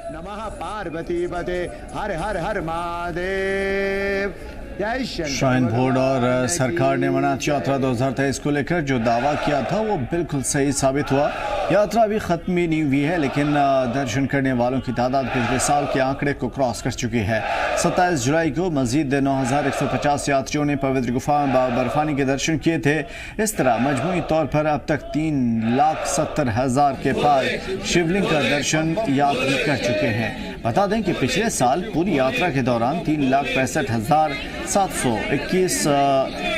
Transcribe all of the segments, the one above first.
नमः पार्वती पते हर हर हर Mahadev. Shrine board और सरकार ने अमरनाथ यात्रा 2023 को लेकर जो दावा किया था वो बिल्कुल सही साबित हुआ। यात्रा अभी खत्म ही नहीं हुई है, लेकिन दर्शन करने वालों की तादाद पिछले साल के आंकड़े को क्रॉस कर चुकी है। 27 जुलाई को मजीद 9150 यात्रियों ने पवित्र गुफा में बाबा बर्फानी के दर्शन किए थे। इस तरह मजमूई तौर पर अब तक 3,70,000 के पार शिवलिंग का दर्शन यात्री कर चुके हैं। बता दें कि पिछले साल पूरी यात्रा के दौरान 3,65,721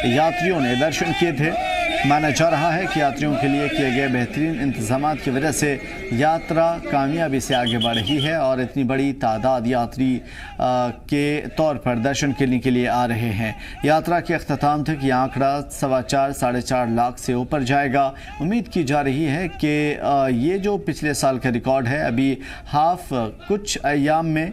यात्रियों ने दर्शन किए थे। माना जा रहा है कि यात्रियों के लिए किए गए बेहतरीन इंतजामात की वजह से यात्रा कामयाबी से आगे बढ़ रही है और इतनी बड़ी तादाद यात्री के तौर पर दर्शन करने के लिए आ रहे हैं। यात्रा के अख्ताम तक ये आंकड़ा 4.25-4.5 लाख से ऊपर जाएगा। उम्मीद की जा रही है कि ये जो पिछले साल का रिकॉर्ड है, अभी कुछ अयाम में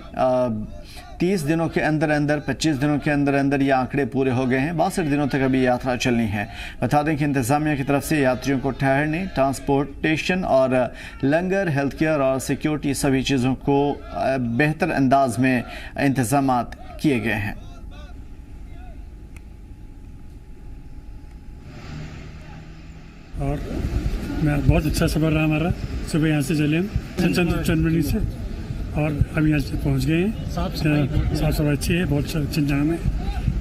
30 दिनों के अंदर अंदर 25 दिनों के अंदर अंदर ये आंकड़े पूरे हो गए हैं। 62 दिनों तक अभी यात्रा चलनी है। बता दें कि इंतज़ामिया की तरफ से यात्रियों को ठहरने, ट्रांसपोर्टेशन और लंगर, हेल्थ केयर और सिक्योरिटी सभी चीज़ों को बेहतर अंदाज में इंतज़ामात किए गए हैं। और मैं बहुत अच्छा सफ़र रहा हमारा। सुबह यहाँ से चले हम चंदमणि से और हम यहाँ से पहुँच गए हैं। साफ सफाई अच्छी है, बहुत अच्छे इंतजाम है,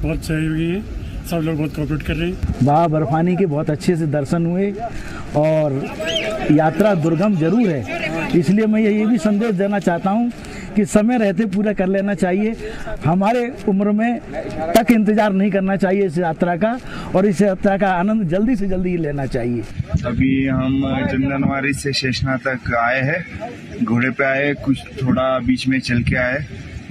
बहुत सहयोगी हैं, सब लोग बहुत कोऑपरेट कर रहे हैं। बाबा बर्फानी के बहुत अच्छे से दर्शन हुए और यात्रा दुर्गम जरूर है, इसलिए मैं ये भी संदेश देना चाहता हूँ कि समय रहते पूरा कर लेना चाहिए। हमारे उम्र में तक इंतजार नहीं करना चाहिए इस यात्रा का, और इस यात्रा का आनंद जल्दी से जल्दी लेना चाहिए। अभी हम चंदनवारी से शेषना तक आए हैं, घोड़े पे आए, कुछ थोड़ा बीच में चल के आए।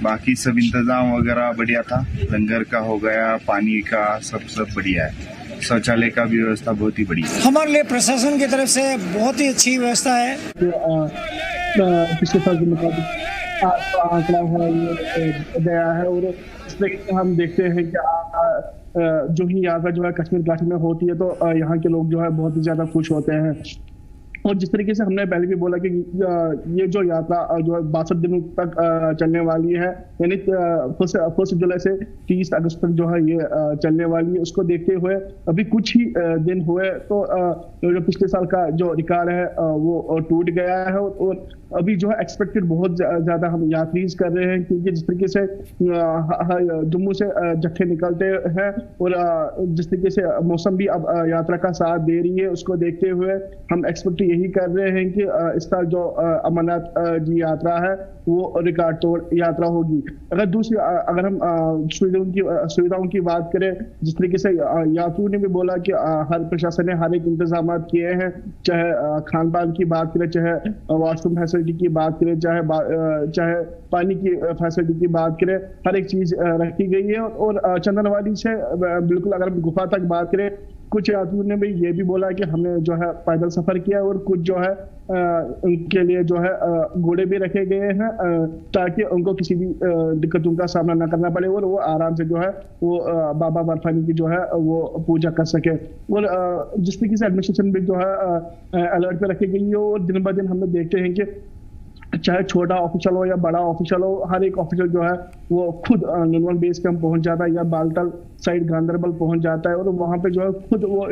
बाकी सब इंतजाम वगैरह बढ़िया था, लंगर का हो गया, पानी का सब बढ़िया है, शौचालय का भी व्यवस्था बहुत ही बढ़िया है। हमारे लिए प्रशासन की तरफ से बहुत ही अच्छी व्यवस्था है। पिछले साल के मुताबिक आंकड़ा है, ये गया है, और इसमें हम देखते हैं कि जो ही यात्रा जो है कश्मीर घाटी में होती है तो यहाँ के लोग जो है बहुत ही ज्यादा खुश होते हैं। और जिस तरीके से हमने पहले भी बोला कि ये जो यात्रा जो है 62 दिनों तक चलने वाली है, यानी 1 जुलाई से 30 अगस्त तक जो है ये चलने वाली है, उसको देखते हुए अभी कुछ ही दिन हुए तो जो पिछले साल का जो रिकॉर्ड है वो टूट गया है। और अभी जो है एक्सपेक्टेड बहुत ज्यादा हम यात्री कर रहे हैं, क्योंकि जिस तरीके से जम्मू से जत्थे निकलते हैं और जिस तरीके से मौसम भी अब यात्रा का साथ दे रही है, उसको देखते हुए हम एक्सपेक्ट यही कर रहे हैं कि इस साल जो अमरनाथ जी यात्रा है वो रिकॉर्ड तोड़ यात्रा होगी। अगर हम सुविधाओं की बात करें, जिस तरीके से यात्रियों ने भी बोला कि हर प्रशासन ने हर एक इंतजाम किए हैं, चाहे खान पान की बात करें, चाहे वॉशरूम फैसिलिटी की बात करें, चाहे पानी की फैसिलिटी की बात करें, हर एक चीज रखी गई है। और चंदनवारी से बिल्कुल अगर हम गुफा तक बात करें, कुछ यात्रियों ने भी ये भी बोला कि हमने जो है पैदल सफर किया, और कुछ जो है उनके लिए जो है घोड़े भी रखे गए हैं ताकि उनको किसी भी दिक्कतों का सामना न करना पड़े और वो आराम से जो है वो बाबा बर्फानी की जो है वो पूजा कर सके। और जिस तरीके से एडमिनिस्ट्रेशन भी जो है अलर्ट पे रखी गई है, और दिन ब दिन हम लोग देखते हैं कि चाहे छोटा ऑफिशियल हो या बड़ा ऑफिशियल हो, हर एक ऑफिशियल जो है वो खुद नुनवन बेस कैंप पहुंच जाता है या बालतल साइड गांधरबल पहुंच जाता है, और वहां पे जो है खुद वो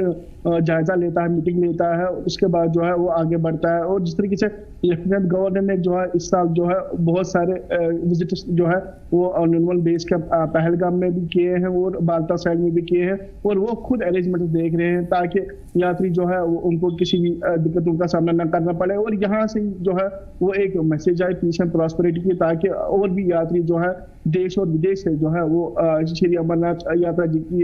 जायजा लेता है, मीटिंग लेता है, उसके बाद जो है वो आगे बढ़ता है। और जिस तरीके से लेफ्टिनेंट गवर्नर ने जो है इस साल जो है बहुत सारे विजिटर्स जो है वो नुनवन बेस कैंप पहलगाम में भी किए हैं और बालतल साइड में भी किए हैं, और वो खुद अरेंजमेंट देख रहे हैं ताकि यात्री जो है वो उनको किसी भी दिक्कतों का सामना न करना पड़े। और यहाँ से जो है वो एक मैसेज आए पीस एंड प्रॉस्पेरिटी की, ताकि और भी यात्री जो है देश और विदेश से जो है वो श्री अमरनाथ यात्रा जी की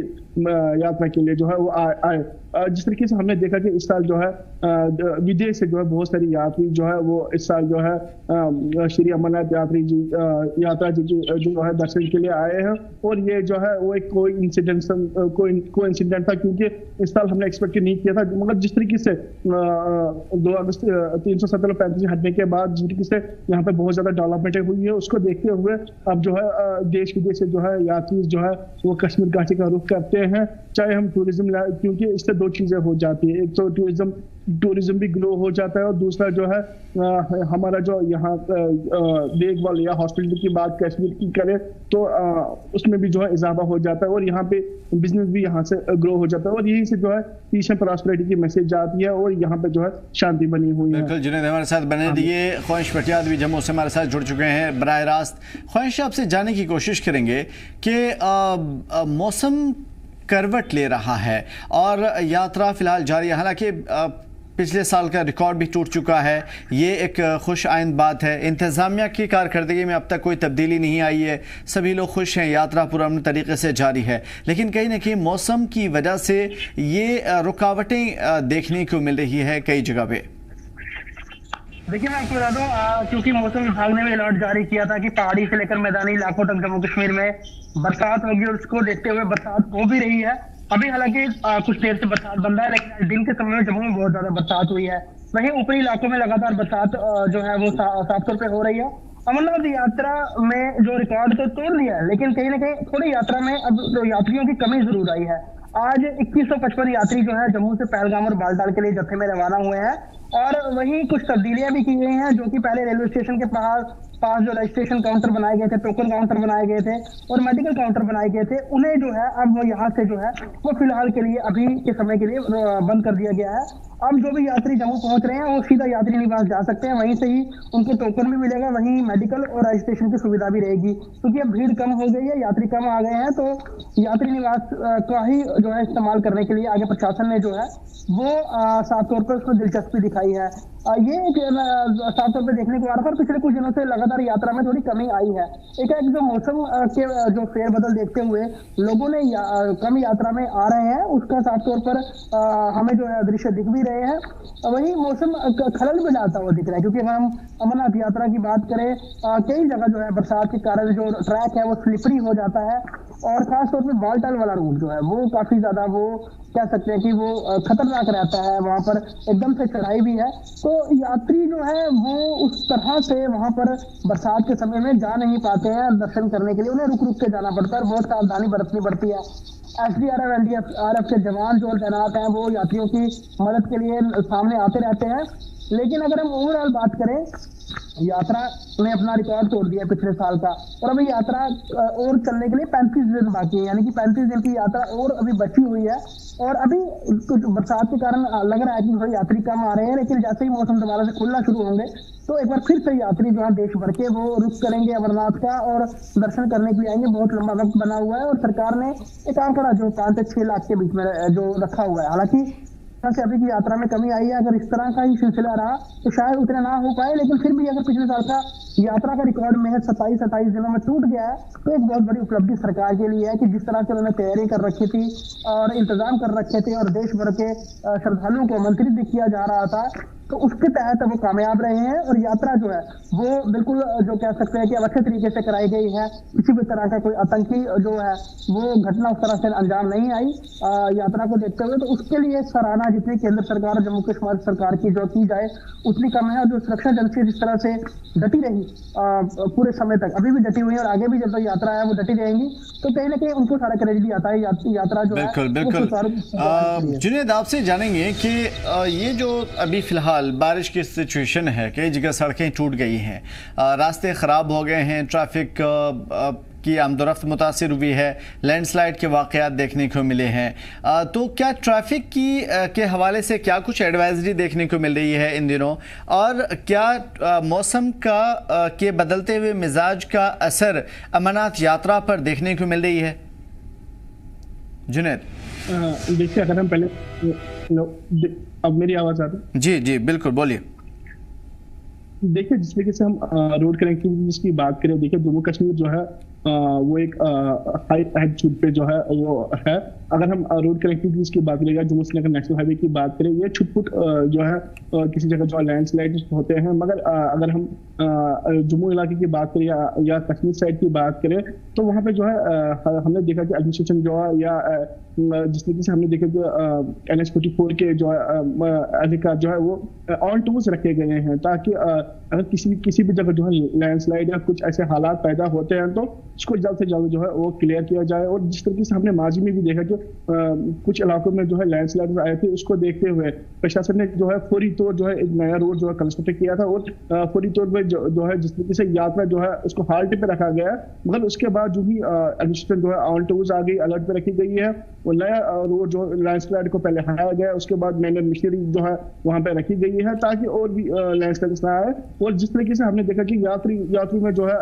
यात्रा के लिए जो है वो आए। जिस तरीके से हमने देखा कि इस साल जो है विदेश से जो है बहुत सारी यात्री जो है वो इस साल जो है श्री अमरनाथ यात्रा जी जो है दर्शन के लिए आए हैं, और ये जो है वो एक कोई इंसिडेंट था, क्योंकि इस साल हमने एक्सपेक्ट नहीं किया था। मगर जिस तरीके से 2 अगस्त 317-35 हटने के बाद जिस तरीके से यहाँ पे बहुत ज्यादा डेवलपमेंट हुई है, उसको देखते हुए अब जो है देश विदेश से जो है यात्री जो है वो कश्मीर घाटी का रुख करते हैं। चाहे हम टूरिज्म, क्योंकि इससे 2 चीजें हो जाती है, एक तो टूरिज्म टूरिज्म भी ग्रो हो जाता है, और दूसरा जो है हमारा जो यहाँ देखभाल या हॉस्पिटल की बात कश्मीर की करें तो उसमें भी जो है इजाफा हो जाता है, और यहाँ पे बिजनेस भी यहाँ से ग्रो हो जाता है, और यहीं से जो है पीस एंड प्रॉस्पेरिटी की मैसेज जाती है, और यहाँ पे जो है शांति बनी हुई है। बिल्कुल जुनैद हमारे साथ बने रहिए। ख्वाहिश पटियाल भी जम्मू से हमारे साथ जुड़ चुके हैं बराह रास्त। ख्वाहिश आपसे जानने की कोशिश करेंगे कि मौसम करवट ले रहा है और यात्रा फिलहाल जारी है, हालांकि पिछले साल का रिकॉर्ड भी टूट चुका है, ये एक खुश आइंद बात है। इंतज़ामिया की कारकर्दगी में अब तक कोई तब्दीली नहीं आई है, सभी लोग खुश हैं, यात्रा पुरअमन तरीके से जारी है, लेकिन कहीं ना कहीं मौसम की वजह से ये रुकावटें देखने को मिल रही है कई जगह पे। देखिए मैं आपको बता दूं, क्योंकि मौसम विभाग ने भी अलर्ट जारी किया था कि पहाड़ी से लेकर मैदानी इलाकों तक जम्मू कश्मीर में बरसात होगी, और उसको देखते हुए बरसात हो भी रही है। अभी हालांकि कुछ देर से बरसात बंद है, लेकिन दिन के समय में जम्मू में बहुत ज्यादा बरसात हुई है। वहीं ऊपरी इलाकों में लगातार बरसात जो है वो साफ तौर पर हो रही है। अमरनाथ यात्रा में जो रिकॉर्ड तो तोड़ दिया है, लेकिन कहीं ना कहीं थोड़ी यात्रा में अब तो यात्रियों की कमी जरूर आई है। आज 2155 यात्री जो है जम्मू से पहलगाम और बालटाल के लिए जत्थे में रवाना हुए हैं, और वहीं कुछ तब्दीलियां भी की गई हैं, जो कि पहले रेलवे स्टेशन के पास जो रजिस्ट्रेशन काउंटर बनाए गए थे, टोकन काउंटर बनाए गए थे और मेडिकल काउंटर बनाए गए थे, उन्हें जो है अब वो यहाँ से जो है वो फिलहाल के लिए अभी के समय के लिए बंद कर दिया गया है। अब जो भी यात्री जम्मू पहुंच रहे हैं वो सीधा यात्री निवास जा सकते हैं, वहीं से ही उनको टोकन भी मिलेगा, वहीं मेडिकल और रजिस्ट्रेशन की सुविधा भी रहेगी। क्योंकि अब भीड़ कम हो गई है, यात्री कम आ गए हैं, तो यात्री निवास का ही जो है इस्तेमाल करने के लिए आगे प्रशासन ने जो है वो साफ तौर पर उसमें दिलचस्पी दिखाई है। ये साफ तौर पर देखने को आ रहा था, पिछले कुछ दिनों से लगातार यात्रा में थोड़ी कमी आई है। एक जो मौसम के जो फेरबदल देखते हुए लोगों ने कम यात्रा में आ रहे हैं, उसका साफ तौर पर हमें जो है दृश्य दिख भी रहे हैं। वही मौसम खलल में डालता हुआ दिख रहा है, क्योंकि अगर हम अमरनाथ यात्रा की बात करें, कई जगह जो है बरसात के कारण जो ट्रैक है वो स्लिपरी हो जाता है, और खासतौर पर बालटाल वाला रूट जो है वो काफी ज्यादा वो कह सकते हैं कि वो खतरनाक रहता है, वहां पर एकदम से चढ़ाई भी है, तो यात्री जो है वो उस तरह से वहां पर बरसात के समय में जा नहीं पाते हैं दर्शन करने के लिए, उन्हें रुक रुक के जाना पड़ता है, बहुत सावधानी बरतनी पड़ती है। SDRF NDRF के जवान जो तैनात हैं वो यात्रियों की मदद के लिए सामने आते रहते हैं। लेकिन अगर हम ओवरऑल बात करें, यात्रा ने अपना रिकॉर्ड तोड़ दिया पिछले साल का, और अभी यात्रा और चलने के लिए 35 दिन बाकी है, यानी कि 35 दिन की यात्रा और अभी बची हुई है। और अभी कुछ बरसात के कारण लग रहा है कि थोड़े यात्री कम आ रहे हैं, लेकिन जैसे ही मौसम दोबारा से खुलना शुरू होंगे तो एक बार फिर से यात्री जो है देश भर के वो रुख करेंगे अमरनाथ का और दर्शन करने के लिए आएंगे। बहुत लंबा वक्त बना हुआ है, और सरकार ने एक आंकड़ा जो 5 से 6 लाख के बीच में जो रखा हुआ है। हालांकि से अभी की यात्रा में कमी आई है, अगर इस तरह का ही सिलसिला रहा तो शायद उतना ना हो पाए, लेकिन फिर भी अगर पिछले साल का यात्रा का रिकॉर्ड में 27 दिनों में टूट गया है तो एक बहुत बड़ी उपलब्धि सरकार के लिए है कि जिस तरह से उन्होंने तैयारी कर रखी थी और इंतजाम कर रखे थे और देश भर के श्रद्धालुओं को आमंत्रित भी किया जा रहा था, तो उसके तहत वो कामयाब रहे हैं। और यात्रा जो है वो बिल्कुल जो कह सकते हैं कि अच्छे तरीके से कराई गई है, किसी भी तरह का कोई आतंकी जो है वो घटना उस तरह से अंजाम नहीं आई यात्रा को देखते हुए, तो उसके लिए सराहना जितनी केंद्र सरकार और जम्मू कश्मीर सरकार की जो की जाए उतनी कम है। और जो सुरक्षा एजेंसी जिस तरह से डटी रही पूरे समय तक, अभी भी डटी हुई है और आगे भी जब तक यात्रा है वो डटी रहेंगी, तो कहीं ना कहीं उनको सारा क्रेडिट भी आता है। यात्रा जो बिल्कुल जुनैद आपसे जानेंगे कि ये जो अभी फिलहाल बारिश की सिचुएशन है, कई जगह सड़कें टूट गई हैं, रास्ते ख़राब हो गए हैं, ट्रैफिक की आमदोरफ्त मुतासिर हुई है, लैंडस्लाइड के वाक़यात देखने को मिले हैं, तो क्या ट्रैफिक की के हवाले से क्या कुछ एडवाइजरी देखने को मिल रही है इन दिनों, और क्या मौसम का के बदलते हुए मिजाज का असर अमरनाथ यात्रा पर देखने को मिल रही है? जुनैद देखिए, अगर हम पहले अब मेरी आवाज़ आती है? जी जी बिल्कुल, बोलिए। देखिए, जिस तरीके से हम रोड कनेक्टिविटी की बात करें, देखिए जम्मू कश्मीर जो है वो एक हाई एल्टीट्यूड पे जो है वो है। अगर हम रोड कनेक्टिविटीज की बात करें, जम्मू श्रीनगर नेशनल हाईवे की बात करें, ये छुटपुट जो है किसी जगह जो लैंडस्लाइड होते हैं, मगर अगर हम जम्मू इलाके की बात करें या कश्मीर साइड की बात करें, तो वहाँ पे जो है हमने देखा कि एडमिनिस्ट्रेशन जो है या जिस तरीके से हमने देखा कि NH-44 के जो अधिकार जो है वो ऑन टूल्स रखे गए हैं, ताकि अगर किसी भी जगह जो है लैंडस्लाइड या कुछ ऐसे हालात पैदा होते हैं तो उसको जल्द से जल्द जो है वो क्लियर किया जाए। और जिस तरीके से हमने माजी में भी देखा कि कुछ इलाकों में जो है लैंडस्लाइड आए थे, उसको देखते हुए प्रशासन ने जो है फौरी तौर जो है एक नया रोड जो है कंस्ट्रक्ट किया था और फौरी तौर पर जो है जिस तरीके से यात्रा जो है उसको हाल्ट पे रखा गया, मगर उसके बाद जो भी एडमिनिस्ट्रेशन जो है ऑन टूज आ गई, अलर्ट पे रखी गई है। वो नया रोड जो लैंडस्लाइड को पहले हटाया गया, उसके बाद मैंने मशीनरी जो है वहां पे रखी गई है ताकि और भी लैंडस्लाइड ना आए। और जिस तरीके से हमने देखा कि यात्री में जो है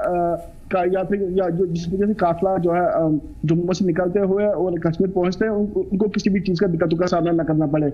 जिस तरीके से काफिला जो है जम्मू से निकलते हुए और कश्मीर पहुंचते हैं, उनको किसी भी चीज का दिक्कतों का सामना न करना पड़े।